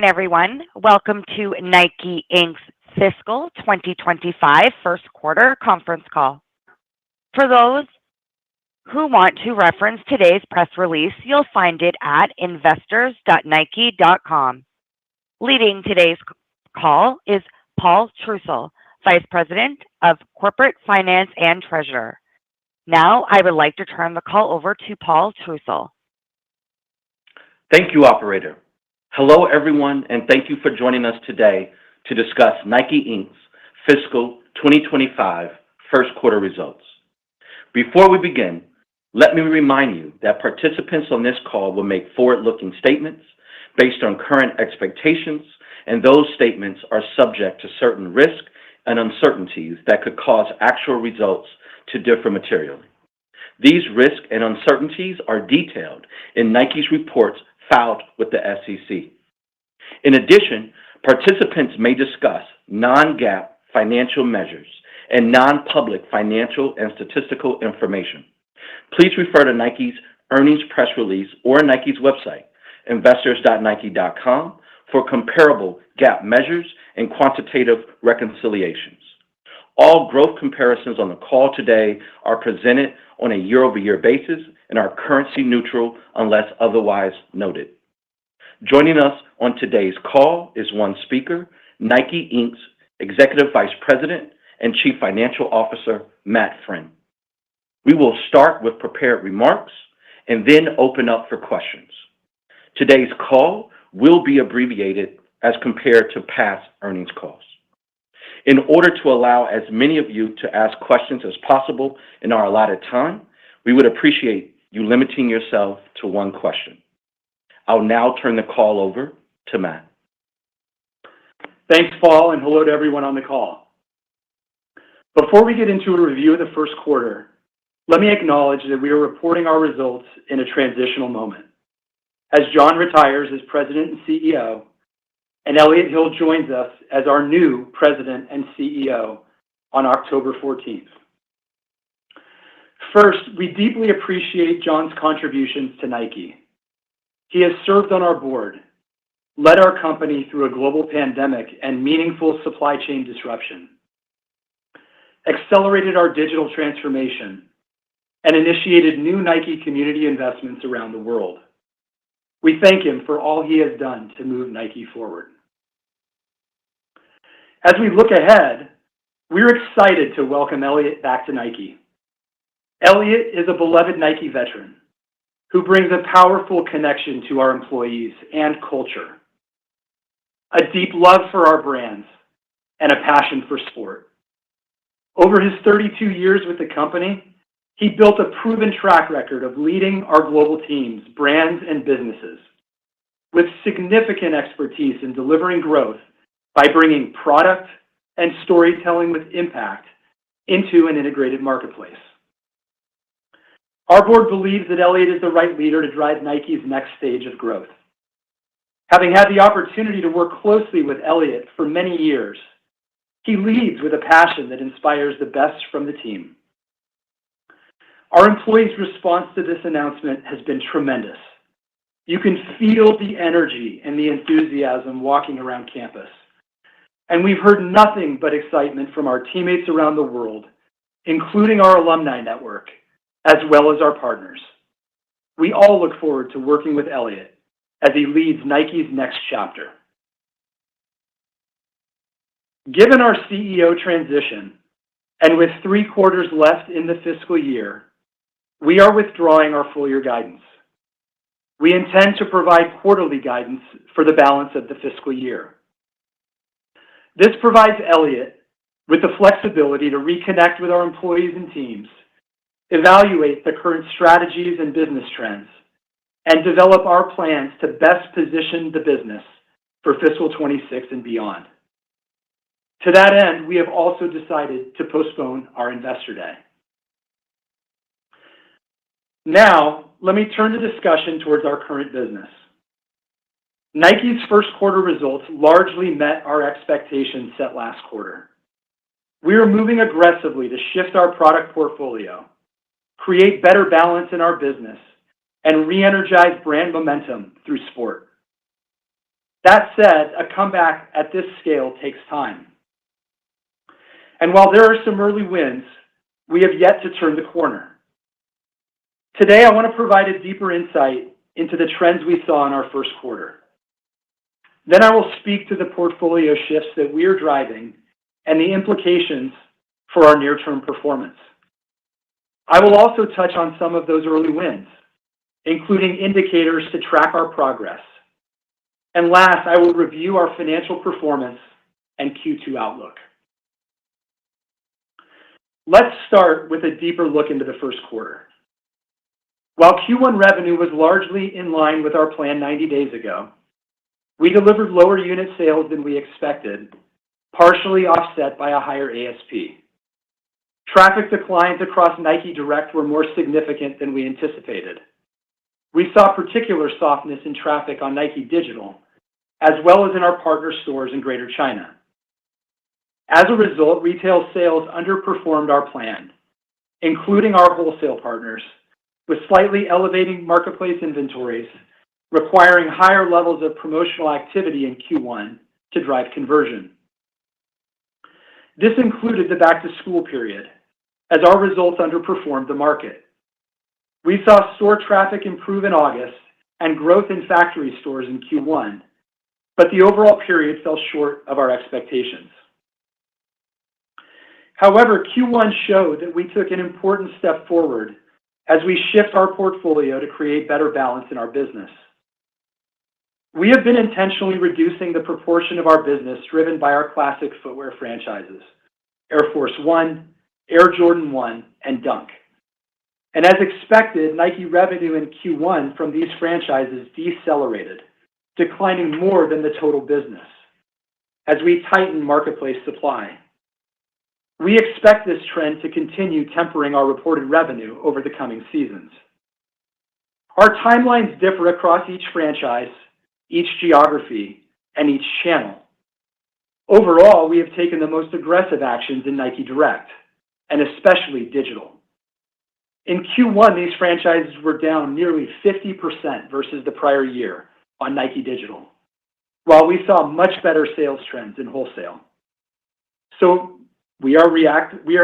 Everyone. Welcome to Nike Inc.'s fiscal 2025 first quarter conference call. For those who want to reference today's press release, you'll find it at investors.nike.com. Leading today's call is Paul Trussell, Vice President of Corporate Finance and Treasurer. Now, I would like to turn the call over to Paul Trussell. Thank you, Operator. Hello, everyone, and thank you for joining us today to discuss Nike Inc.'s fiscal 2025 first quarter results. Before we begin, let me remind you that participants on this call will make forward-looking statements based on current expectations, and those statements are subject to certain risks and uncertainties that could cause actual results to differ materially. These risks and uncertainties are detailed in Nike's reports filed with the SEC. In addition, participants may discuss non-GAAP financial measures and non-public financial and statistical information. Please refer to Nike's earnings press release or Nike's website, investors.nike.com, for comparable GAAP measures and quantitative reconciliations. All growth comparisons on the call today are presented on a year-over-year basis and are currency neutral unless otherwise noted. Joining us on today's call is one speaker, Nike Inc.'s Executive Vice President and Chief Financial Officer, Matt Friend. We will start with prepared remarks and then open up for questions. Today's call will be abbreviated as compared to past earnings calls. In order to allow as many of you to ask questions as possible in our allotted time, we would appreciate you limiting yourself to one question. I'll now turn the call over to Matt. Thanks, Paul, and hello to everyone on the call. Before we get into a review of the first quarter, let me acknowledge that we are reporting our results in a transitional moment. As John retires as President and CEO, and Elliott Hill joins us as our new President and CEO on October 14th. First, we deeply appreciate John's contributions to Nike. He has served on our board, led our company through a global pandemic and meaningful supply chain disruption, accelerated our digital transformation, and initiated new Nike community investments around the world. We thank him for all he has done to move Nike forward. As we look ahead, we're excited to welcome Elliott back to Nike. Elliott is a beloved Nike veteran who brings a powerful connection to our employees and culture, a deep love for our brands, and a passion for sport. Over his 32 years with the company, he built a proven track record of leading our global teams, brands, and businesses with significant expertise in delivering growth by bringing product and storytelling with impact into an integrated marketplace. Our board believes that Elliott is the right leader to drive Nike's next stage of growth. Having had the opportunity to work closely with Elliott for many years, he leads with a passion that inspires the best from the team. Our employees' response to this announcement has been tremendous. You can feel the energy and the enthusiasm walking around campus. And we've heard nothing but excitement from our teammates around the world, including our alumni network, as well as our partners. We all look forward to working with Elliott as he leads Nike's next chapter. Given our CEO transition, and with 3 quarters left in the fiscal year, we are withdrawing our full-year guidance. We intend to provide quarterly guidance for the balance of the fiscal year. This provides Elliott with the flexibility to reconnect with our employees and teams, evaluate the current strategies and business trends, and develop our plans to best position the business for fiscal 26 and beyond. To that end, we have also decided to postpone our Investor Day. Now, let me turn the discussion towards our current business. Nike's first quarter results largely met our expectations set last quarter. We are moving aggressively to shift our product portfolio, create better balance in our business, and re-energize brand momentum through sport. That said, a comeback at this scale takes time. And while there are some early wins, we have yet to turn the corner. Today, I want to provide a deeper insight into the trends we saw in our first quarter. Then I will speak to the portfolio shifts that we are driving and the implications for our near-term performance. I will also touch on some of those early wins, including indicators to track our progress. And last, I will review our financial performance and Q2 outlook. Let's start with a deeper look into the first quarter. While Q1 revenue was largely in line with our plan 90 days ago, we delivered lower unit sales than we expected, partially offset by a higher ASP. Traffic declines across Nike Direct were more significant than we anticipated. We saw particular softness in traffic on Nike Digital, as well as in our partner stores in Greater China. As a result, retail sales underperformed our plan, including our wholesale partners, with slightly elevating marketplace inventories, requiring higher levels of promotional activity in Q1 to drive conversion. This included the back-to-school period, as our results underperformed the market. We saw store traffic improve in August and growth in factory stores in Q1, but the overall period fell short of our expectations. However, Q1 showed that we took an important step forward as we shift our portfolio to create better balance in our business. We have been intentionally reducing the proportion of our business driven by our classic footwear franchises, Air Force 1, Air Jordan 1, and Dunk. And as expected, Nike revenue in Q1 from these franchises decelerated, declining more than the total business, as we tighten marketplace supply. We expect this trend to continue tempering our reported revenue over the coming seasons. Our timelines differ across each franchise, each geography, and each channel. Overall, we have taken the most aggressive actions in Nike Direct, and especially digital. In Q1, these franchises were down nearly 50% versus the prior year on Nike Digital, while we saw much better sales trends in wholesale. So we are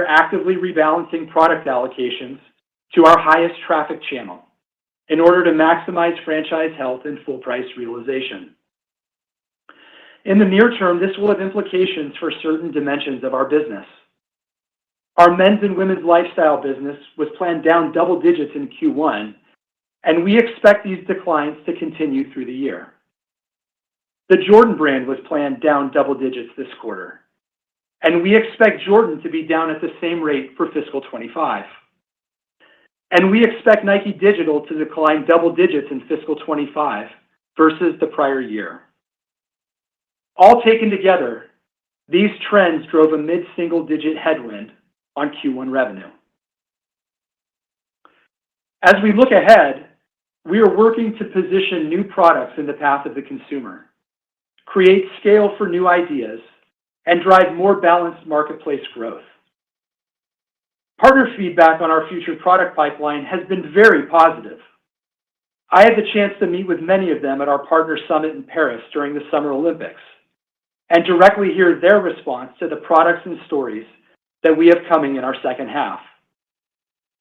actively rebalancing product allocations to our highest traffic channel in order to maximize franchise health and full price realization. In the near term, this will have implications for certain dimensions of our business. Our men's and women's lifestyle business was planned down double digits in Q1, and we expect these declines to continue through the year. The Jordan brand was planned down double digits this quarter, and we expect Jordan to be down at the same rate for fiscal 25. And we expect Nike Digital to decline double digits in fiscal 25 versus the prior year. All taken together, these trends drove a mid-single-digit headwind on Q1 revenue. As we look ahead, we are working to position new products in the path of the consumer, create scale for new ideas, and drive more balanced marketplace growth. Partner feedback on our future product pipeline has been very positive. I had the chance to meet with many of them at our partner summit in Paris during the Summer Olympics and directly hear their response to the products and stories that we have coming in our second half.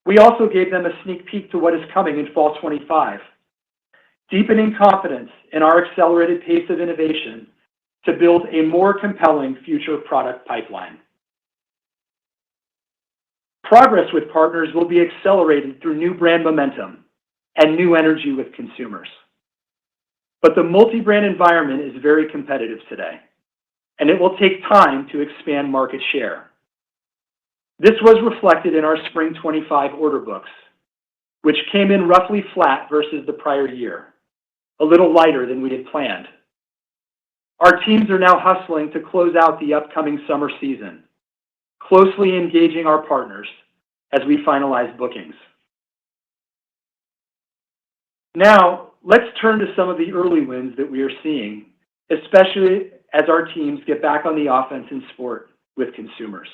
We also gave them a sneak peek to what is coming in Fall 25, deepening confidence in our accelerated pace of innovation to build a more compelling future product pipeline. Progress with partners will be accelerated through new brand momentum and new energy with consumers. But the multi-brand environment is very competitive today, and it will take time to expand market share. This was reflected in our Spring 25 order books, which came in roughly flat versus the prior year, a little lighter than we had planned. Our teams are now hustling to close out the upcoming summer season, closely engaging our partners as we finalize bookings. Now, let's turn to some of the early wins that we are seeing, especially as our teams get back on the offense in sport with consumers.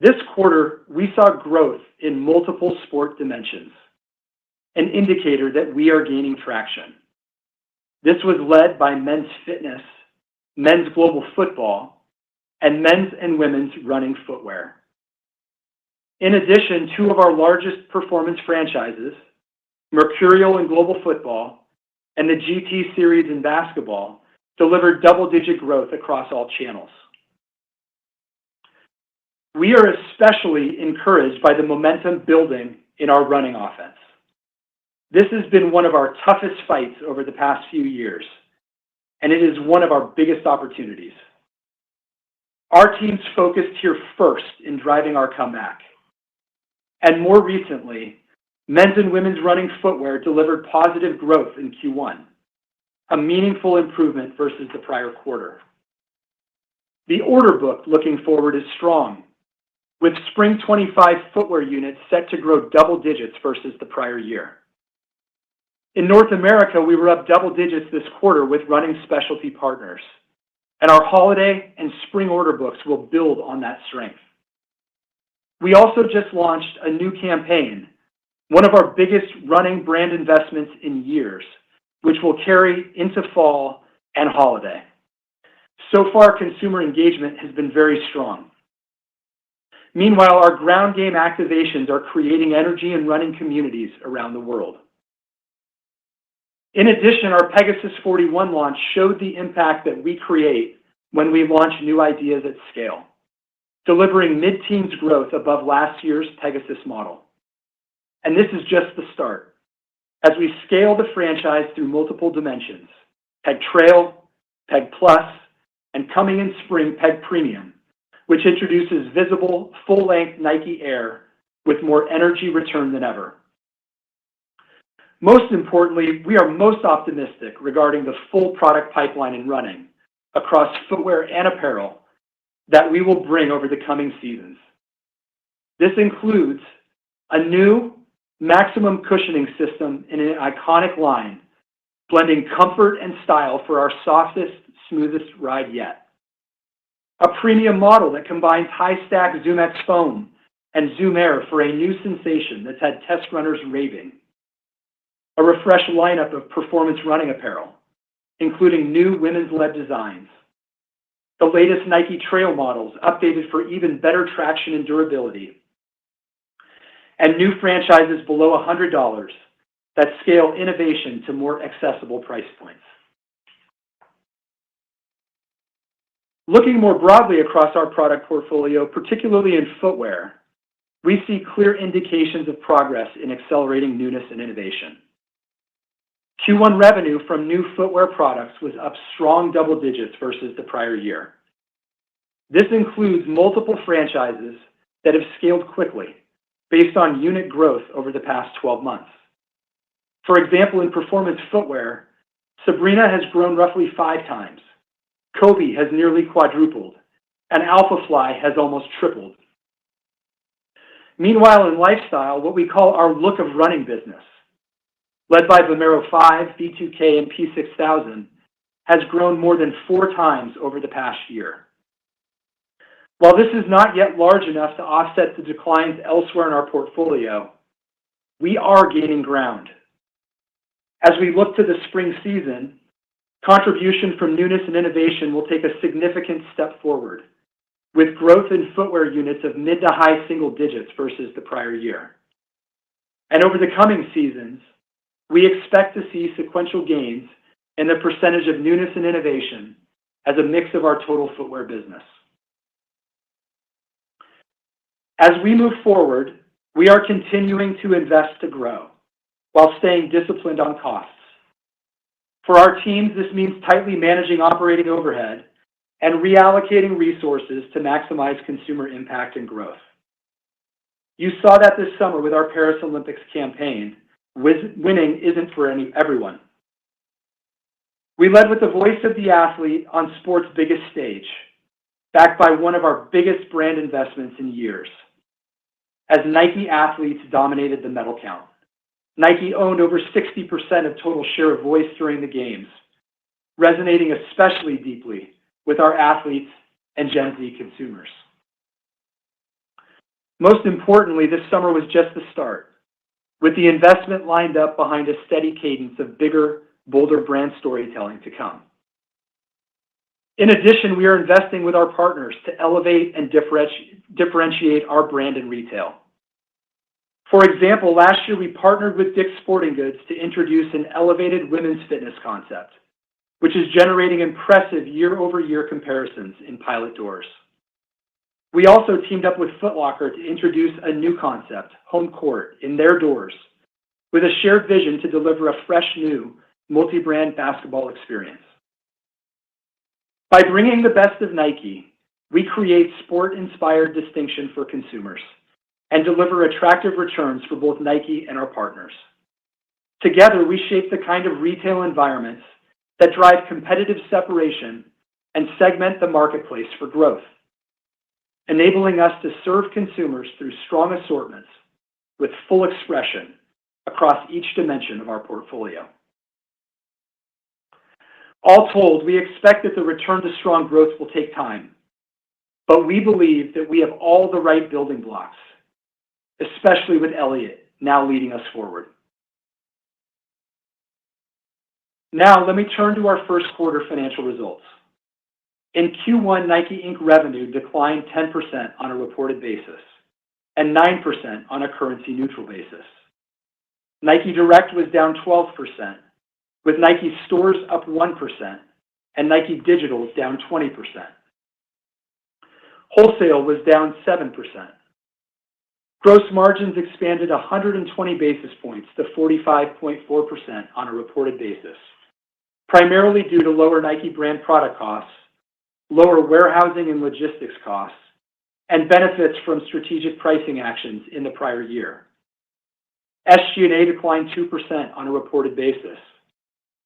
This quarter, we saw growth in multiple sport dimensions, an indicator that we are gaining traction. This was led by men's fitness, men's global football, and men's and women's running footwear. In addition, two of our largest performance franchises, Mercurial in global football and the GT Series in basketball, delivered double-digit growth across all channels. We are especially encouraged by the momentum building in our running offense. This has been one of our toughest fights over the past few years, and it is one of our biggest opportunities. Our teams focused here first in driving our comeback. And more recently, men's and women's running footwear delivered positive growth in Q1, a meaningful improvement versus the prior quarter. The order book looking forward is strong, with Spring 25 footwear units set to grow double digits versus the prior year. In North America, we were up double digits this quarter with running specialty partners, and our holiday and spring order books will build on that strength. We also just launched a new campaign, one of our biggest running brand investments in years, which will carry into fall and holiday. So far, consumer engagement has been very strong. Meanwhile, our ground game activations are creating energy in running communities around the world. In addition, our Pegasus 41 launch showed the impact that we create when we launch new ideas at scale, delivering mid-teens growth above last year's Pegasus model. And this is just the start. As we scale the franchise through multiple dimensions, Peg Trail, Peg Plus, and coming in spring, Peg Premium, which introduces visible, full-length Nike Air with more energy return than ever. Most importantly, we are most optimistic regarding the full product pipeline in running across footwear and apparel that we will bring over the coming seasons. This includes a new maximum cushioning system in an iconic line, blending comfort and style for our softest, smoothest ride yet. A premium model that combines high-stack ZoomX foam and Zoom Air for a new sensation that's had test runners raving. A refreshed lineup of performance running apparel, including new women's-led designs. The latest Nike Trail models, updated for even better traction and durability. And new franchises below $100 that scale innovation to more accessible price points. Looking more broadly across our product portfolio, particularly in footwear, we see clear indications of progress in accelerating newness and innovation. Q1 revenue from new footwear products was up strong double digits versus the prior year. This includes multiple franchises that have scaled quickly based on unit growth over the past 12 months. For example, in performance footwear, Sabrina has grown roughly 5 times, Kobe has nearly quadrupled, and Alphafly has almost tripled. Meanwhile, in lifestyle, what we call our look of running business, led by Vomero 5, V2K, and P6000, has grown more than 4 times over the past year. While this is not yet large enough to offset the declines elsewhere in our portfolio, we are gaining ground. As we look to the spring season, contribution from newness and innovation will take a significant step forward, with growth in footwear units of mid to high single digits versus the prior year. And over the coming seasons, we expect to see sequential gains in the percentage of newness and innovation as a mix of our total footwear business. As we move forward, we are continuing to invest to grow while staying disciplined on costs. For our teams, this means tightly managing operating overhead and reallocating resources to maximize consumer impact and growth. You saw that this summer with our Paris Olympics campaign, winning isn't for everyone. We led with the voice of the athlete on sport's biggest stage, backed by one of our biggest brand investments in years. As Nike athletes dominated the medal count, Nike owned over 60% of total share of voice during the games, resonating especially deeply with our athletes and Gen Z consumers. Most importantly, this summer was just the start, with the investment lined up behind a steady cadence of bigger, bolder brand storytelling to come. In addition, we are investing with our partners to elevate and differentiate our brand in retail. For example, last year we partnered with Dick's Sporting Goods to introduce an elevated women's fitness concept, which is generating impressive year-over-year comparisons in pilot doors. We also teamed up with Foot Locker to introduce a new concept, Home Court, in their doors, with a shared vision to deliver a fresh new multi-brand basketball experience. By bringing the best of Nike, we create sport-inspired distinction for consumers and deliver attractive returns for both Nike and our partners. Together, we shape the kind of retail environments that drive competitive separation and segment the marketplace for growth, enabling us to serve consumers through strong assortments with full expression across each dimension of our portfolio. All told, we expect that the return to strong growth will take time, but we believe that we have all the right building blocks, especially with Elliott now leading us forward. Now, let me turn to our first quarter financial results. In Q1, Nike Inc. revenue declined 10% on a reported basis and 9% on a currency-neutral basis. Nike Direct was down 12%, with Nike Stores up 1% and Nike Digital down 20%. Wholesale was down 7%. Gross margins expanded 120 basis points to 45.4% on a reported basis, primarily due to lower Nike brand product costs, lower warehousing and logistics costs, and benefits from strategic pricing actions in the prior year. SG&A declined 2% on a reported basis,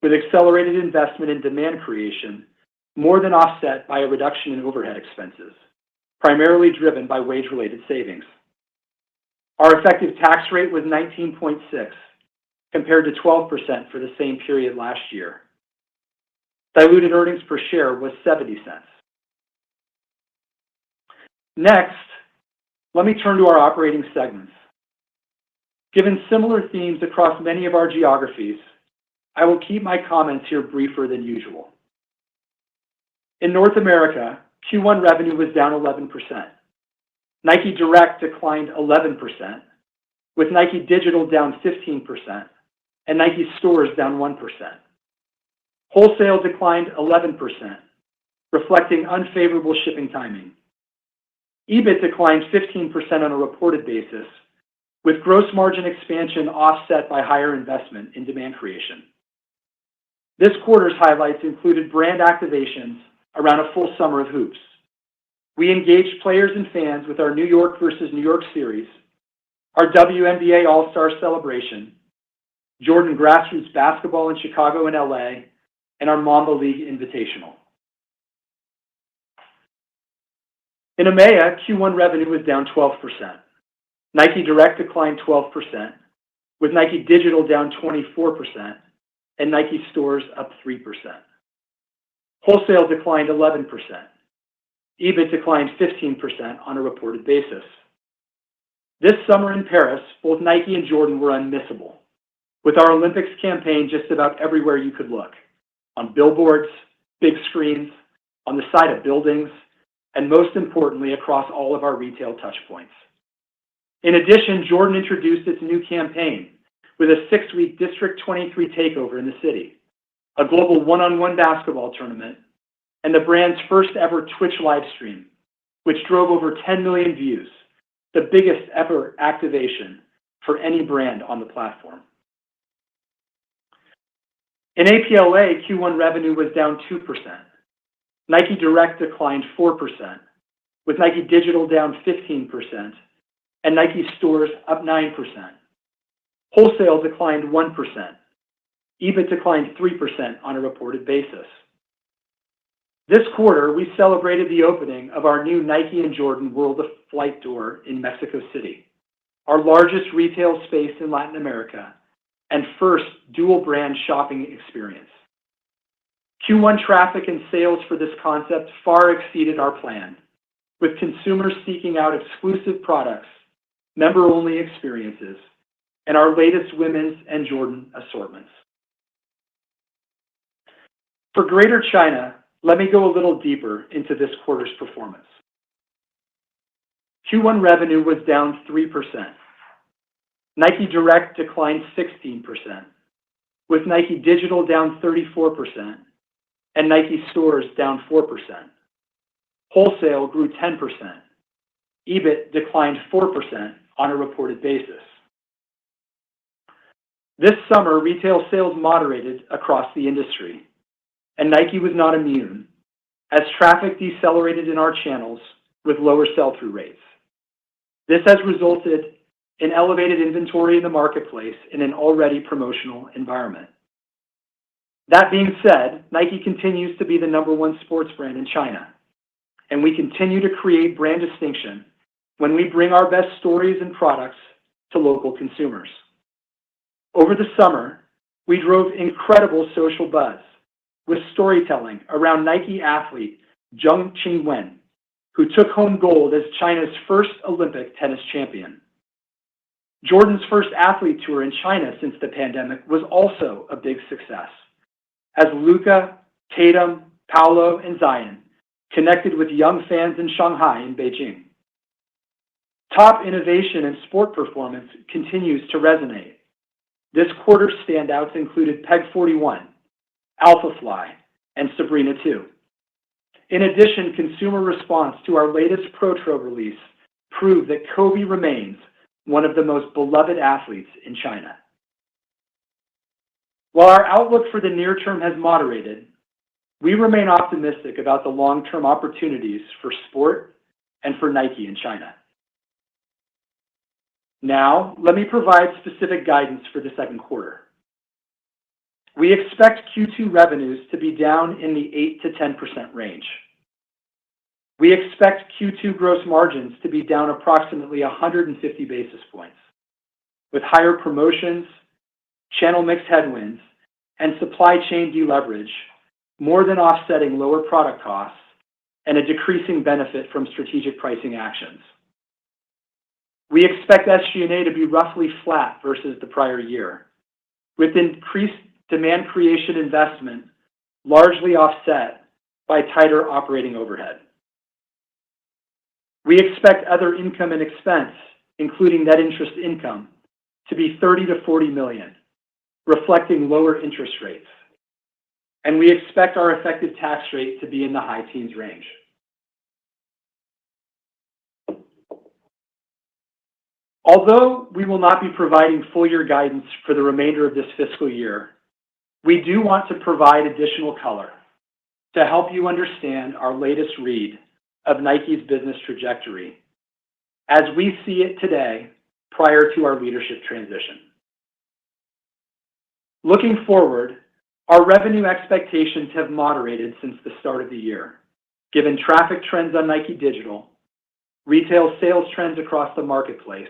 with accelerated investment in demand creation more than offset by a reduction in overhead expenses, primarily driven by wage-related savings. Our effective tax rate was 19.6%, compared to 12% for the same period last year. Diluted earnings per share was 70 cents. Next, let me turn to our operating segments. Given similar themes across many of our geographies, I will keep my comments here briefer than usual. In North America, Q1 revenue was down 11%. Nike Direct declined 11%, with Nike Digital down 15% and Nike Stores down 1%. Wholesale declined 11%, reflecting unfavorable shipping timing. EBIT declined 15% on a reported basis, with gross margin expansion offset by higher investment in demand creation. This quarter's highlights included brand activations around a full summer of hoops. We engaged players and fans with our New York versus New York series, our WNBA All-Star celebration, Jordan Grassroots basketball in Chicago and LA, and our Mamba League Invitational. In EMEA, Q1 revenue was down 12%. Nike Direct declined 12%, with Nike Digital down 24% and Nike Stores up 3%. Wholesale declined 11%. EBIT declined 15% on a reported basis. This summer in Paris, both Nike and Jordan were unmissable, with our Olympics campaign just about everywhere you could look, on billboards, big screens, on the side of buildings, and most importantly, across all of our retail touchpoints. In addition, Jordan introduced its new campaign with a 6-week District 23 takeover in the city, a global one-on-one basketball tournament, and the brand's first-ever Twitch live stream, which drove over 10 million views, the biggest ever activation for any brand on the platform. In APLA, Q1 revenue was down 2%. Nike Direct declined 4%, with Nike Digital down 15% and Nike Stores up 9%. Wholesale declined 1%. EBIT declined 3% on a reported basis. This quarter, we celebrated the opening of our new Nike and Jordan World of Flight door in Mexico City, our largest retail space in Latin America and first dual-brand shopping experience. Q1 traffic and sales for this concept far exceeded our plan, with consumers seeking out exclusive products, member-only experiences, and our latest women's and Jordan assortments. For Greater China, let me go a little deeper into this quarter's performance. Q1 revenue was down 3%. Nike Direct declined 16%, with Nike Digital down 34% and Nike Stores down 4%. Wholesale grew 10%. EBIT declined 4% on a reported basis. This summer, retail sales moderated across the industry, and Nike was not immune, as traffic decelerated in our channels with lower sell-through rates. This has resulted in elevated inventory in the marketplace in an already promotional environment. That being said, Nike continues to be the number one sports brand in China, and we continue to create brand distinction when we bring our best stories and products to local consumers. Over the summer, we drove incredible social buzz with storytelling around Nike athlete Zheng Qinwen, who took home gold as China's first Olympic tennis champion. Jordan's first athlete tour in China since the pandemic was also a big success, as Luka, Tatum, Paolo, and Zion connected with young fans in Shanghai and Beijing. Top innovation and sport performance continues to resonate. This quarter's standouts included Peg 41, Alphafly, and Sabrina 2. In addition, consumer response to our latest Pro release proved that Kobe remains one of the most beloved athletes in China. While our outlook for the near term has moderated, we remain optimistic about the long-term opportunities for sport and for Nike in China. Now, let me provide specific guidance for the second quarter. We expect Q2 revenues to be down in the 8 to 10% range. We expect Q2 gross margins to be down approximately 150 basis points, with higher promotions, channel mix headwinds, and supply chain deleverage more than offsetting lower product costs and a decreasing benefit from strategic pricing actions. We expect SG&A to be roughly flat versus the prior year, with increased demand creation investment largely offset by tighter operating overhead. We expect other income and expense, including net interest income, to be $30 to $40 million, reflecting lower interest rates. And we expect our effective tax rate to be in the high teens range. Although we will not be providing full year guidance for the remainder of this fiscal year, we do want to provide additional color to help you understand our latest read of Nike's business trajectory as we see it today prior to our leadership transition. Looking forward, our revenue expectations have moderated since the start of the year, given traffic trends on Nike Digital, retail sales trends across the marketplace,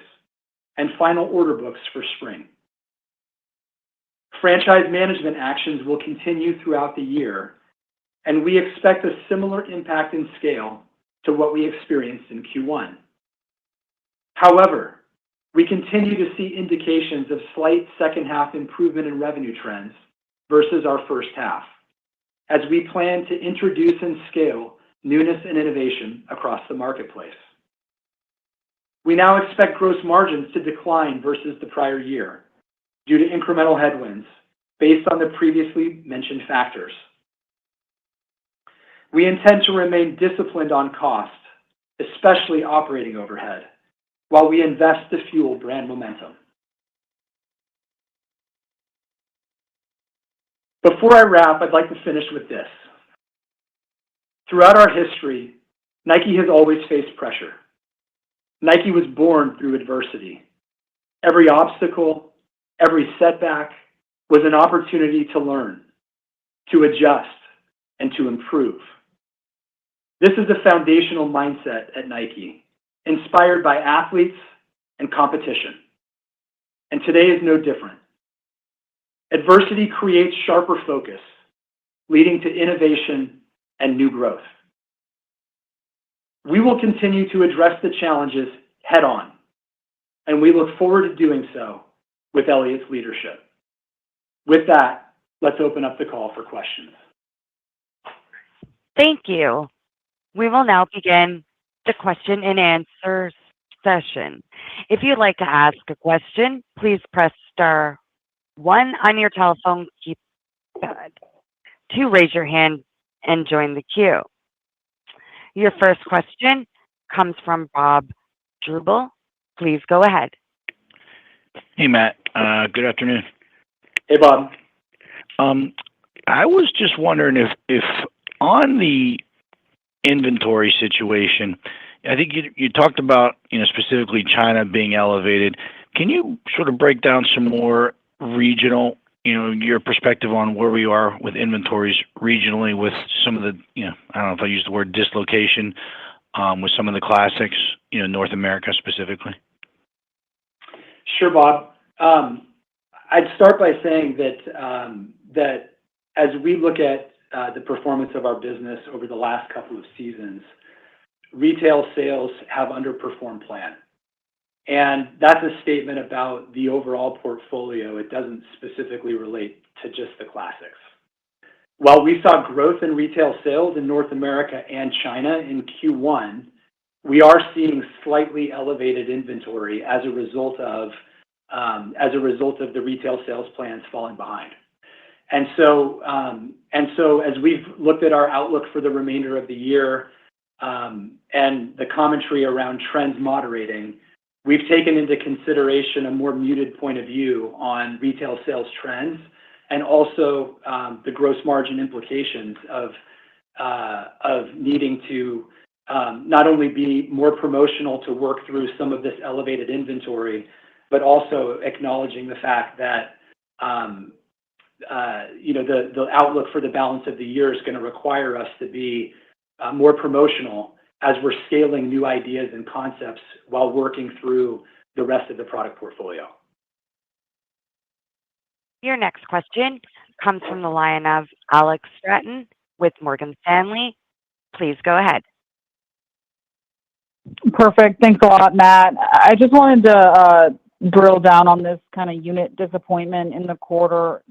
and final order books for spring. Franchise management actions will continue throughout the year, and we expect a similar impact in scale to what we experienced in Q1. However, we continue to see indications of slight second half improvement in revenue trends versus our first half, as we plan to introduce and scale newness and innovation across the marketplace. We now expect gross margins to decline versus the prior year due to incremental headwinds based on the previously mentioned factors. We intend to remain disciplined on cost, especially operating overhead, while we invest to fuel brand momentum. Before I wrap, I'd like to finish with this. Throughout our history, Nike has always faced pressure. Nike was born through adversity. Every obstacle, every setback was an opportunity to learn, to adjust, and to improve. This is a foundational mindset at Nike, inspired by athletes and competition. And today is no different. Adversity creates sharper focus, leading to innovation and new growth. We will continue to address the challenges head on, and we look forward to doing so with Elliot's leadership. With that, let's open up the call for questions. Thank you. We will now begin the question and answer session. If you'd like to ask a question, please press star one on your telephone keypad to raise your hand and join the queue. Your first question comes from Bob Drbul. Please go ahead. Hey, Matt. Good afternoon. Hey, Bob. I was just wondering if on the inventory situation, I think you talked about, specifically China being elevated. Can you sort of break down some more regional, your perspective on where we are with inventories regionally with some of the, I don't know if I use the word dislocation, with some of the classics, North America specifically? Sure, Bob. I'd start by saying that as we look at the performance of our business over the last couple of seasons, retail sales have underperformed plan. And that's a statement about the overall portfolio. It doesn't specifically relate to just the classics. While we saw growth in retail sales in North America and China in Q1, we are seeing slightly elevated inventory as a result of the retail sales plans falling behind. And so as we've looked at our outlook for the remainder of the year, and the commentary around trends moderating, we've taken into consideration a more muted point of view on retail sales trends and also the gross margin implications of needing to not only be more promotional to work through some of this elevated inventory, but also acknowledging the fact that the outlook for the balance of the year is going to require us to be more promotional as we're scaling new ideas and concepts while working through the rest of the product portfolio. Your next question comes from the line of Alex Stratton with Morgan Stanley. Please go ahead. Perfect. Thanks a lot, Matt. I just wanted to drill down on this kind of unit disappointment in the quarter.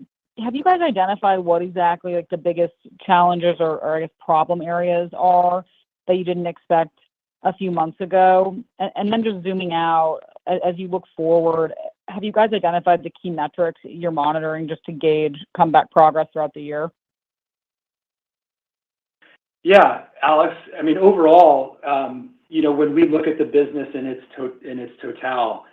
Have you guys identified what exactly the biggest challenges or I guess problem areas are that you didn't expect a few months ago? And then just zooming out, as you look forward, have you guys identified the key metrics you're monitoring just to gauge comeback progress throughout the year? Yeah, Alex. I mean, overall, when we look at the business in its total,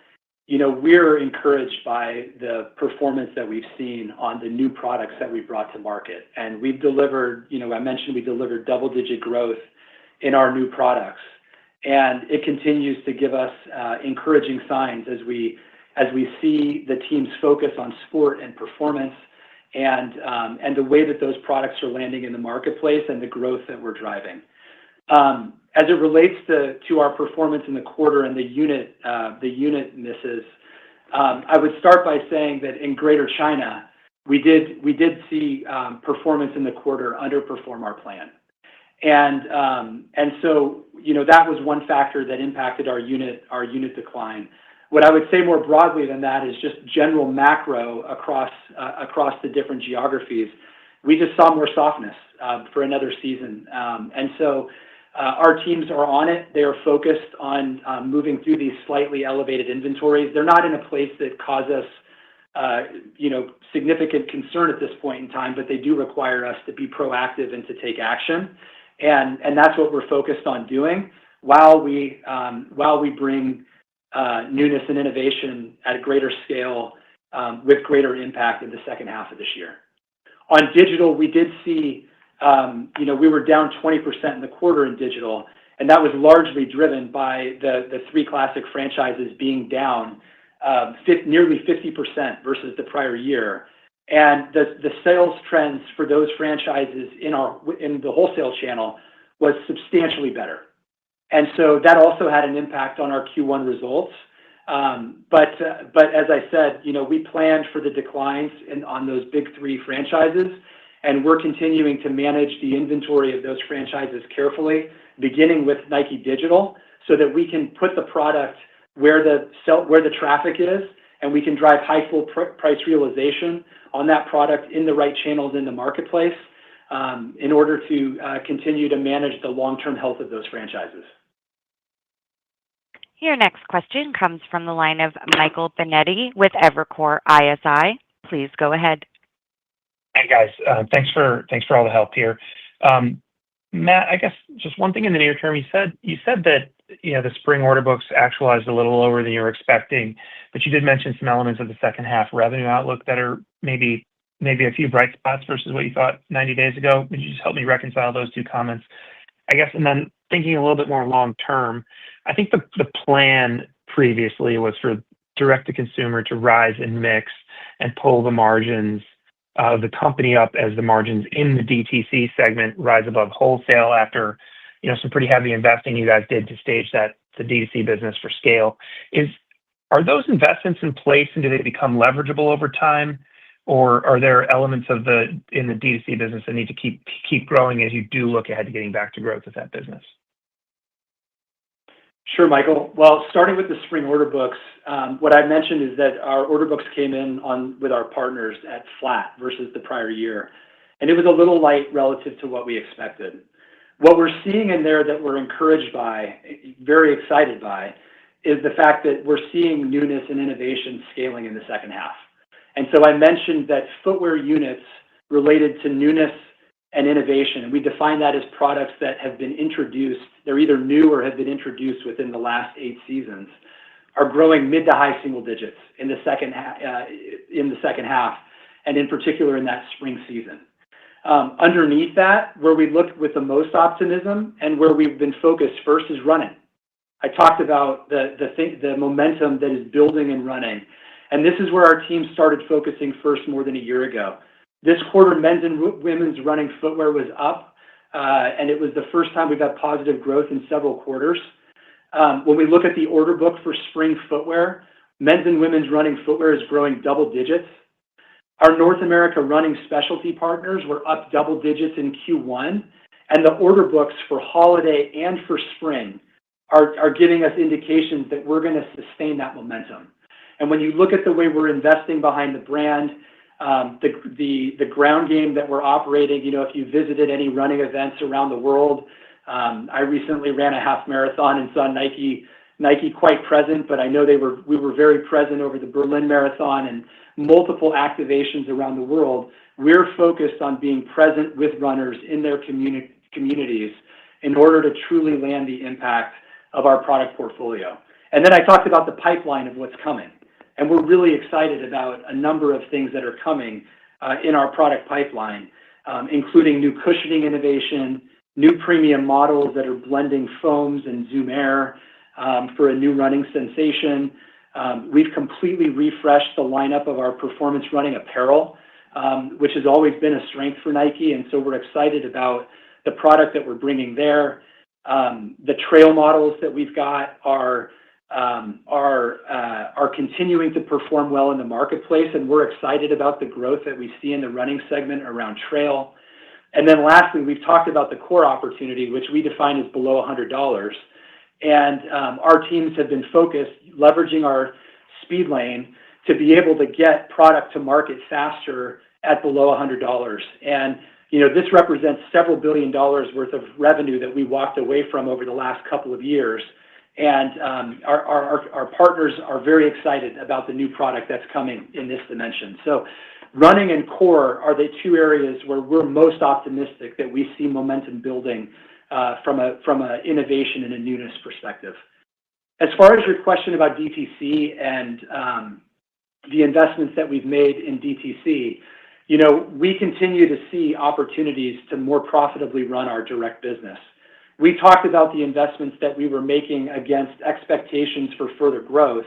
we're encouraged by the performance that we've seen on the new products that we've brought to market. And we've delivered, I mentioned we delivered double-digit growth in our new products. And it continues to give us encouraging signs as we see the team's focus on sport and performance and the way that those products are landing in the marketplace and the growth that we're driving. As it relates to our performance in the quarter and the unit misses, I would start by saying that in Greater China, we did see performance in the quarter underperform our plan. And so, that was one factor that impacted our unit decline. What I would say more broadly than that is just general macro across the different geographies. We just saw more softness for another season. And so our teams are on it. They are focused on moving through these slightly elevated inventories. They're not in a place that cause us significant concern at this point in time, but they do require us to be proactive and to take action. And that's what we're focused on doing while we bring newness and innovation at a greater scale with greater impact in the second half of this year. On digital, we did see, we were down 20% in the quarter in digital, and that was largely driven by the three classic franchises being down nearly 50% versus the prior year. And the sales trends for those franchises in the wholesale channel was substantially better. And so that also had an impact on our Q1 results. But as I said, we planned for the declines on those big three franchises, and we're continuing to manage the inventory of those franchises carefully, beginning with Nike Digital, so that we can put the product where the traffic is, and we can drive high full price realization on that product in the right channels in the marketplace. in order to continue to manage the long-term health of those franchises. Your next question comes from the line of Michael Binetti with Evercore ISI. Please go ahead. Hey, guys. Thanks for all the help here. Matt, I guess just one thing in the near term, you said that the spring order books actualized a little lower than you were expecting, but you did mention some elements of the second half revenue outlook that are maybe a few bright spots versus what you thought 90 days ago. Would you just help me reconcile those two comments? I guess, and then thinking a little bit more long term, I think the plan previously was for direct to consumer to rise in mix and pull the margins of the company up as the margins in the DTC segment rise above wholesale after some pretty heavy investing you guys did to stage the DTC business for scale. Are those investments in place, and do they become leverageable over time, or are there elements in the DTC business that need to keep growing as you do look ahead to getting back to growth with that business? Sure, Michael. Well, starting with the spring order books, what I mentioned is that our order books came in with our partners at flat versus the prior year, and it was a little light relative to what we expected. What we're seeing in there that we're encouraged by, very excited by, is the fact that we're seeing newness and innovation scaling in the second half. And so I mentioned that footwear units related to newness and innovation, and we define that as products that have been introduced, they're either new or have been introduced within the last 8 seasons, are growing mid to high single digits in the second half, and in particular in that spring season. Underneath that, where we look with the most optimism and where we've been focused first is running. I talked about the momentum that is building and running, and this is where our team started focusing first more than a year ago. This quarter, men's and women's running footwear was up, and it was the first time we've had positive growth in several quarters. When we look at the order book for spring footwear, men's and women's running footwear is growing double digits. Our North America running specialty partners were up double digits in Q1, and the order books for holiday and for spring are giving us indications that we're going to sustain that momentum. And when you look at the way we're investing behind the brand, the ground game that we're operating, if you visited any running events around the world, I recently ran a half marathon and saw Nike quite present, but I know we were very present over the Berlin Marathon and multiple activations around the world. We're focused on being present with runners in their communities in order to truly land the impact of our product portfolio. And then I talked about the pipeline of what's coming. And we're really excited about a number of things that are coming in our product pipeline, including new cushioning innovation, new premium models that are blending foams and Zoom Air for a new running sensation. We've completely refreshed the lineup of our performance running apparel, which has always been a strength for Nike, and so we're excited about the product that we're bringing there. The trail models that we've got are continuing to perform well in the marketplace, and we're excited about the growth that we see in the running segment around trail. And then lastly, we've talked about the core opportunity, which we define as below $100. And our teams have been focused, leveraging our speed lane to be able to get product to market faster at below $100. And this represents several $1 billion worth of revenue that we walked away from over the last couple of years. And our partners are very excited about the new product that's coming in this dimension. So running and core are the two areas where we're most optimistic that we see momentum building from a innovation and a newness perspective. As far as your question about DTC and the investments that we've made in DTC, we continue to see opportunities to more profitably run our direct business. We talked about the investments that we were making against expectations for further growth,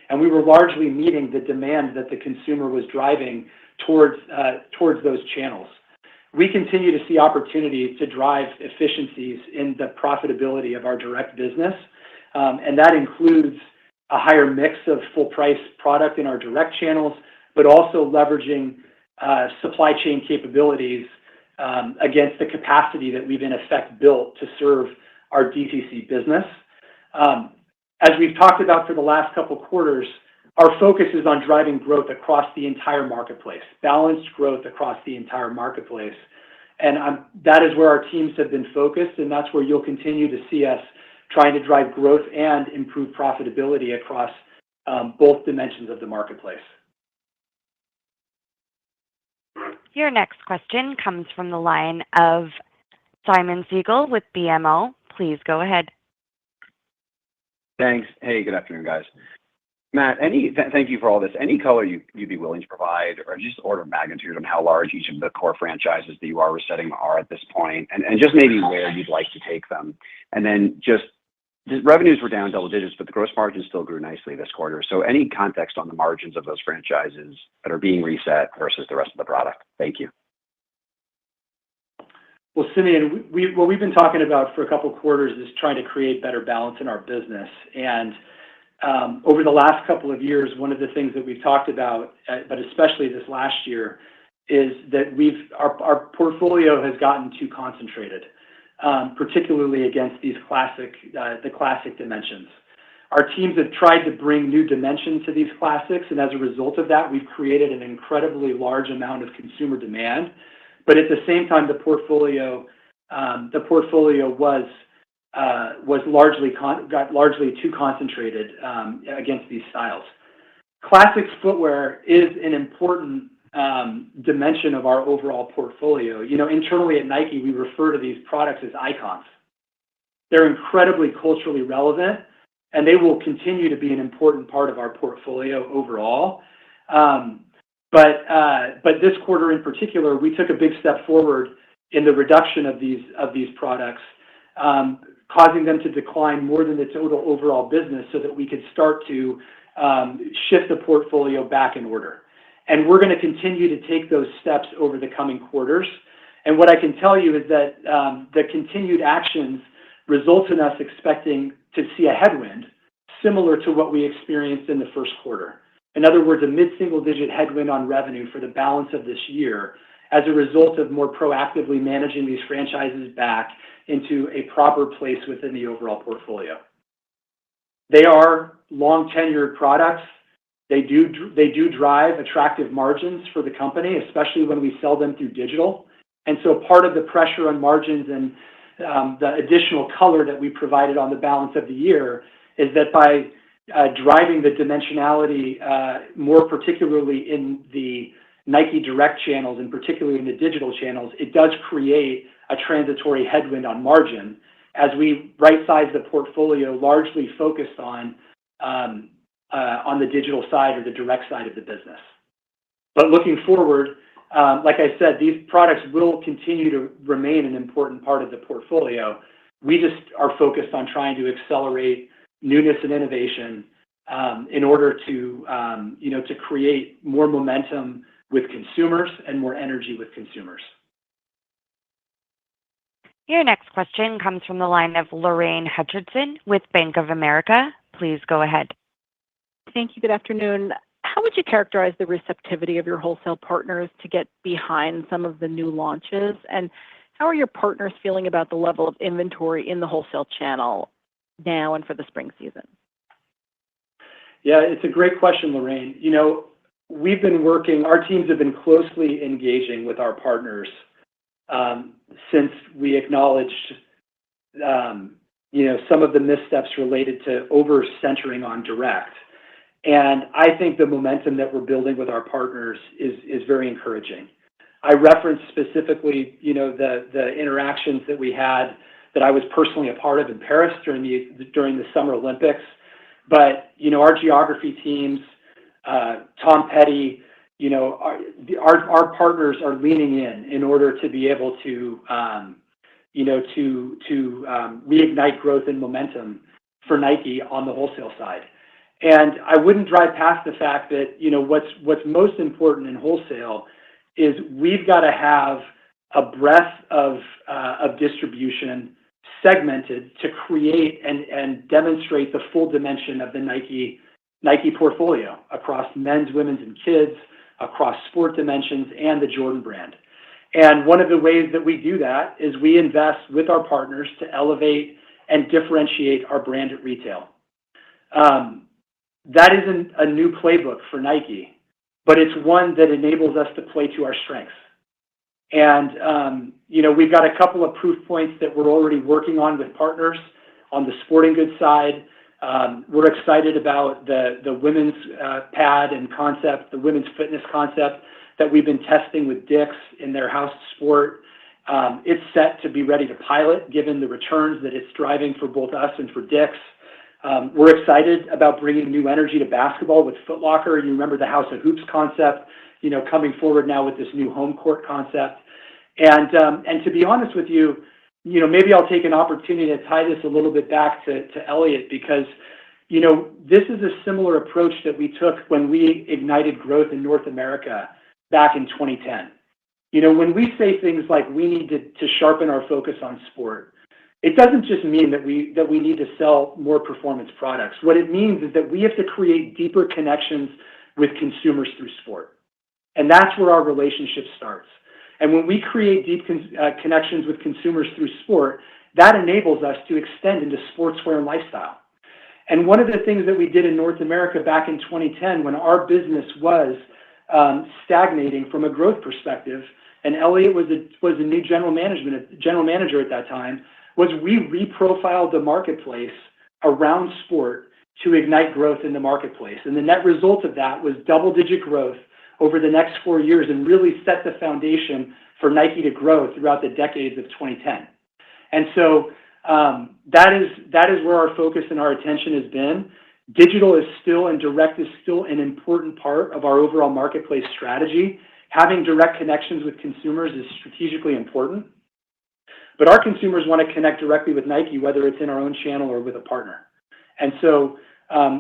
and we were largely meeting the demand that the consumer was driving towards those channels. We continue to see opportunities to drive efficiencies in the profitability of our direct business, and that includes a higher mix of full-price product in our direct channels, but also leveraging supply chain capabilities against the capacity that we've in effect built to serve our DTC business. As we've talked about for the last couple quarters, our focus is on driving growth across the entire marketplace, balanced growth across the entire marketplace. And that is where our teams have been focused, and that's where you'll continue to see us trying to drive growth and improve profitability across both dimensions of the marketplace. Your next question comes from the line of Simon Siegel with BMO. Please go ahead. Thanks. Hey, good afternoon, guys. Matt, thank you for all this. Any color you'd be willing to provide, or just order of magnitude on how large each of the core franchises that you are resetting are at this point, and just maybe where you'd like to take them. And then just the revenues were down double digits, but the gross margin still grew nicely this quarter. So any context on the margins of those franchises that are being reset versus the rest of the product? Thank you. Well, Simeon, what we've been talking about for a couple of quarters is trying to create better balance in our business. And over the last couple of years, one of the things that we've talked about, but especially this last year, is that our portfolio has gotten too concentrated, particularly against these the classic dimensions. Our teams have tried to bring new dimension to these classics, and as a result of that, we've created an incredibly large amount of consumer demand. But at the same time, the portfolio was largely too concentrated against these styles. Classics footwear is an important dimension of our overall portfolio. You know, internally at Nike, we refer to these products as icons. They're incredibly culturally relevant, and they will continue to be an important part of our portfolio overall. But this quarter in particular, we took a big step forward in the reduction of these products, causing them to decline more than the total overall business so that we could start to shift the portfolio back in order. And we're going to continue to take those steps over the coming quarters. And what I can tell you is that the continued actions result in us expecting to see a headwind similar to what we experienced in the first quarter. In other words, a mid-single-digit headwind on revenue for the balance of this year as a result of more proactively managing these franchises back into a proper place within the overall portfolio. They are long-tenured products. They do drive attractive margins for the company, especially when we sell them through digital. And so part of the pressure on margins and the additional color that we provided on the balance of the year is that by driving the dimensionality more particularly in the Nike direct channels and particularly in the digital channels, it does create a transitory headwind on margin as we right-size the portfolio largely focused on the digital side or the direct side of the business. But looking forward, like I said, these products will continue to remain an important part of the portfolio. We just are focused on trying to accelerate newness and innovation in order to create more momentum with consumers and more energy with consumers. Your next question comes from the line of Lorraine Hutchinson with Bank of America. Please go ahead. Thank you. Good afternoon. How would you characterize the receptivity of your wholesale partners to get behind some of the new launches? And how are your partners feeling about the level of inventory in the wholesale channel now and for the spring season? Yeah, it's a great question, Lorraine. You know, our teams have been closely engaging with our partners since we acknowledged, some of the missteps related to over-centering on direct. And I think the momentum that we're building with our partners is very encouraging. I referenced specifically, the interactions that we had that I was personally a part of in Paris during the Summer Olympics. But, our geography teams, Tom Petty, our partners are leaning in order to be able to reignite growth and momentum for Nike on the wholesale side. And I wouldn't drive past the fact that, what's most important in wholesale is we've got to have a breadth of distribution segmented to create and demonstrate the full dimension of the Nike portfolio across men's, women's, and kids, across sport dimensions, and the Jordan brand. And one of the ways that we do that is we invest with our partners to elevate and differentiate our brand at retail. That isn't a new playbook for Nike, but it's one that enables us to play to our strengths. And, we've got a couple of proof points that we're already working on with partners on the sporting goods side. We're excited about the women's pad and concept, the women's fitness concept that we've been testing with Dick's in their house sport. It's set to be ready to pilot given the returns that it's driving for both us and for Dick's. We're excited about bringing new energy to basketball with Foot Locker. You remember the House of Hoops concept, coming forward now with this new home court concept. And to be honest with you, maybe I'll take an opportunity to tie this a little bit back to Elliott because, this is a similar approach that we took when we ignited growth in North America back in 2010. When we say things like we need to sharpen our focus on sport, it doesn't just mean that we need to sell more performance products. What it means is that we have to create deeper connections with consumers through sport. And that's where our relationship starts. And when we create deep connections with consumers through sport, that enables us to extend into sportswear and lifestyle. And one of the things that we did in North America back in 2010 when our business was stagnating from a growth perspective, and Elliott was a new general manager at that time, was we reprofiled the marketplace around sport to ignite growth in the marketplace. And the net result of that was double-digit growth over the next 4 years and really set the foundation for Nike to grow throughout the decades of 2010. And so that is where our focus and our attention has been. Digital is still and direct is still an important part of our overall marketplace strategy. Having direct connections with consumers is strategically important. But our consumers want to connect directly with Nike, whether it's in our own channel or with a partner. And so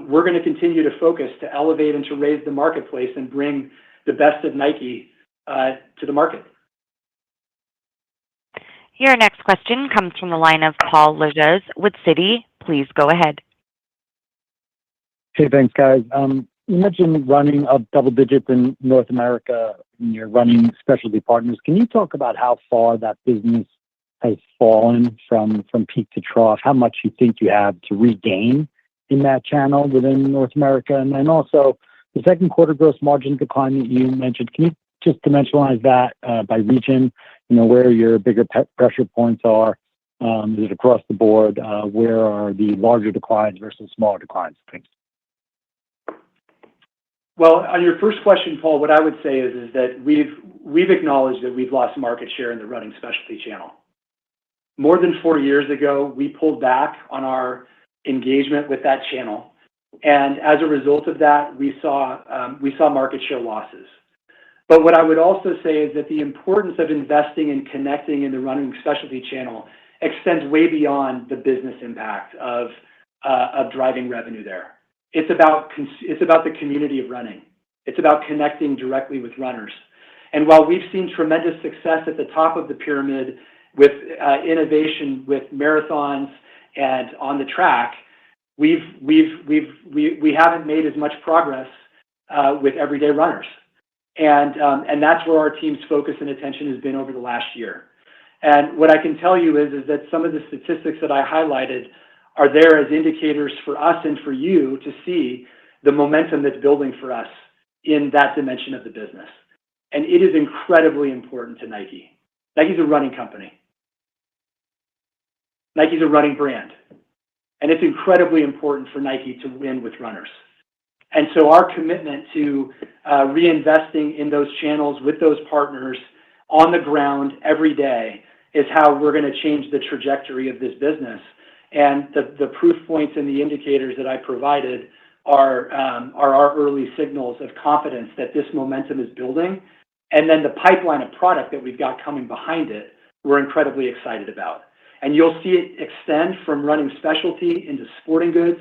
we're going to continue to focus to elevate and to raise the marketplace and bring the best of Nike to the market. Your next question comes from the line of Paul Lejuez with Citi. Please go ahead. Hey, thanks, guys. You mentioned running up double digits in North America and you're running specialty partners. Can you talk about how far that business has fallen from peak to trough, how much you think you have to regain in that channel within North America? And then also the second quarter gross margin decline that you mentioned, can you just dimensionalize that by region, where your bigger pressure points are? Is it across the board? Where are the larger declines versus smaller declines? Thanks. Well, on your first question, Paul, what I would say is that we've acknowledged that we've lost market share in the running specialty channel. More than 4 years ago, we pulled back on our engagement with that channel, and as a result of that, we saw market share losses. But what I would also say is that the importance of investing and connecting in the running specialty channel extends way beyond the business impact of driving revenue there. It's about the community of running. It's about connecting directly with runners. And while we've seen tremendous success at the top of the pyramid with innovation, with marathons and on the track, we haven't made as much progress with everyday runners. And that's where our team's focus and attention has been over the last year. And what I can tell you is that some of the statistics that I highlighted are there as indicators for us and for you to see the momentum that's building for us in that dimension of the business. And it is incredibly important to Nike. Nike's a running company. Nike's a running brand. And it's incredibly important for Nike to win with runners. And so our commitment to reinvesting in those channels with those partners on the ground every day is how we're going to change the trajectory of this business. And the proof points and the indicators that I provided are our early signals of confidence that this momentum is building. And then the pipeline of product that we've got coming behind it, we're incredibly excited about. And you'll see it extend from running specialty into sporting goods.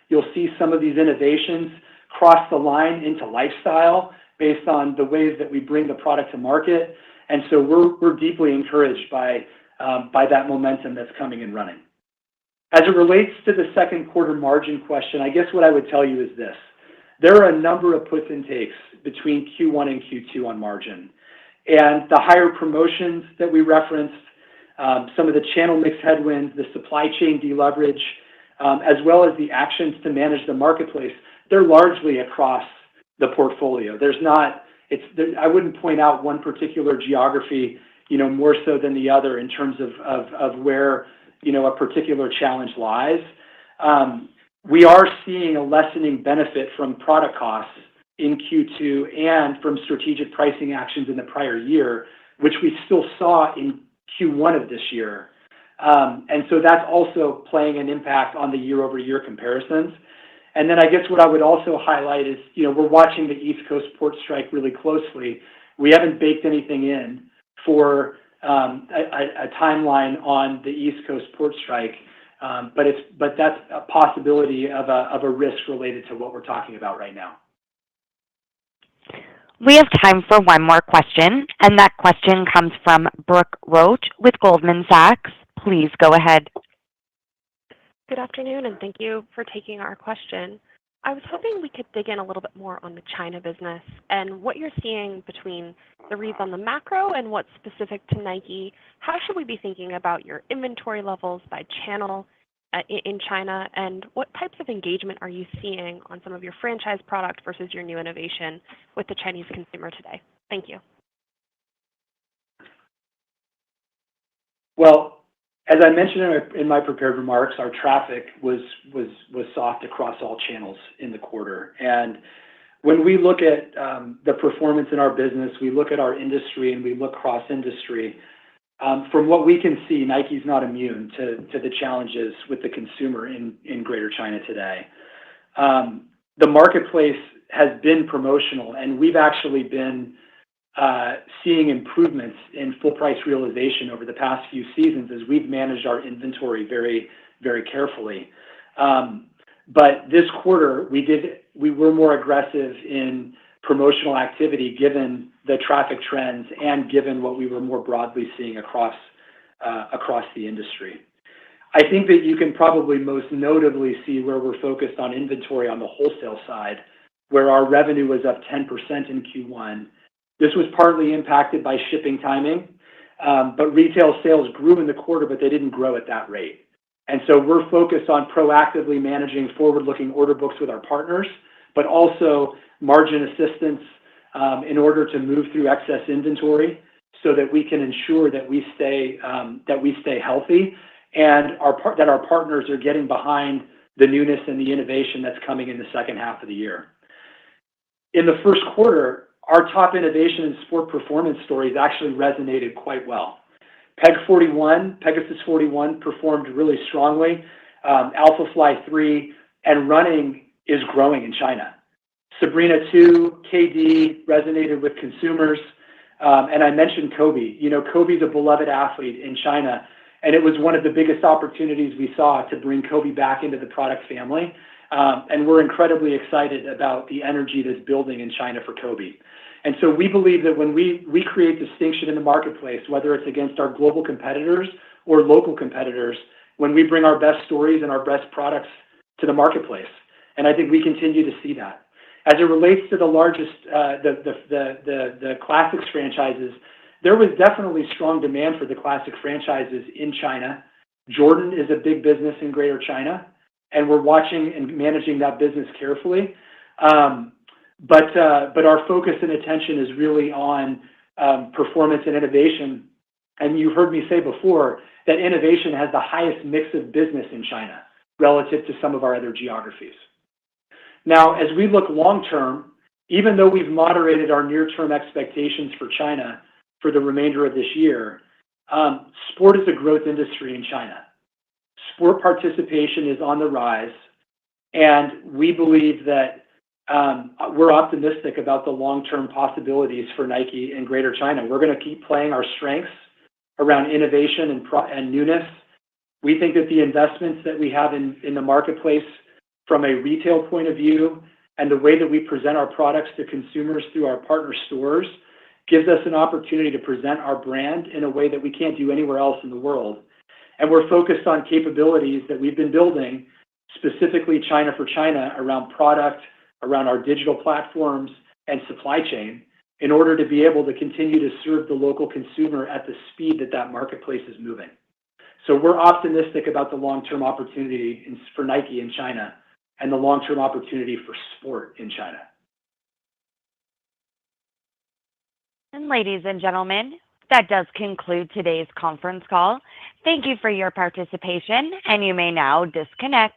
You'll see some of these innovations cross the line into lifestyle based on the ways that we bring the product to market. And so we're deeply encouraged by that momentum that's coming in running. As it relates to the second quarter margin question, I guess what I would tell you is this. There are a number of puts and takes between Q1 and Q2 on margin. And the higher promotions that we referenced, some of the channel mix headwinds, the supply chain deleverage, as well as the actions to manage the marketplace, they're largely across the portfolio. I wouldn't point out one particular geography more so than the other in terms of where, a particular challenge lies. We are seeing a lessening benefit from product costs in Q2 and from strategic pricing actions in the prior year, which we still saw in Q1 of this year. And so that's also playing an impact on the year-over-year comparisons. And then I guess what I would also highlight is, we're watching the East Coast port strike really closely. We haven't baked anything in for a timeline on the East Coast port strike, but that's a possibility of a risk related to what we're talking about right now. We have time for one more question, and that question comes from Brooke Roach with Goldman Sachs. Please go ahead. Good afternoon, and thank you for taking our question. I was hoping we could dig in a little bit more on the China business and what you're seeing between the reads on the macro and what's specific to Nike. How should we be thinking about your inventory levels by channel in China, and what types of engagement are you seeing on some of your franchise products versus your new innovation with the Chinese consumer today? Thank you. Well, as I mentioned in my prepared remarks, our traffic was soft across all channels in the quarter. And when we look at the performance in our business, we look at our industry and we look cross-industry. From what we can see, Nike's not immune to the challenges with the consumer in Greater China today. The marketplace has been promotional, and we've actually been seeing improvements in full price realization over the past few seasons as we've managed our inventory very, very carefully. But this quarter, we were more aggressive in promotional activity given the traffic trends and given what we were more broadly seeing across the industry. I think that you can probably most notably see where we're focused on inventory on the wholesale side, where our revenue was up 10% in Q1. This was partly impacted by shipping timing, but retail sales grew in the quarter, but they didn't grow at that rate. And so we're focused on proactively managing forward-looking order books with our partners, but also margin assistance in order to move through excess inventory so that we can ensure that we stay healthy and that our partners are getting behind the newness and the innovation that's coming in the second half of the year. In the first quarter, our top innovation and sport performance stories actually resonated quite well. Pegasus 41 performed really strongly. Alphafly 3 and running is growing in China. Sabrina 2, KD resonated with consumers. And I mentioned Kobe. Kobe's a beloved athlete in China, and it was one of the biggest opportunities we saw to bring Kobe back into the product family. And we're incredibly excited about the energy that's building in China for Kobe. And so we believe that when we create distinction in the marketplace, whether it's against our global competitors or local competitors, when we bring our best stories and our best products to the marketplace. And I think we continue to see that. As it relates to the largest, the Classics franchises, there was definitely strong demand for the Classic franchises in China. Jordan is a big business in Greater China, and we're watching and managing that business carefully. But our focus and attention is really on performance and innovation. And you heard me say before that innovation has the highest mix of business in China relative to some of our other geographies. Now, as we look long-term, even though we've moderated our near-term expectations for China for the remainder of this year, sport is a growth industry in China. Sport participation is on the rise, and we believe that we're optimistic about the long-term possibilities for Nike in Greater China. We're going to keep playing our strengths around innovation and newness. We think that the investments that we have in the marketplace from a retail point of view and the way that we present our products to consumers through our partner stores gives us an opportunity to present our brand in a way that we can't do anywhere else in the world. And we're focused on capabilities that we've been building, specifically China for China, around product, around our digital platforms and supply chain, in order to be able to continue to serve the local consumer at the speed that marketplace is moving. So we're optimistic about the long-term opportunity for Nike in China and the long-term opportunity for sport in China. And ladies and gentlemen, That does conclude today's conference call. Thank you for your participation, and you may now disconnect.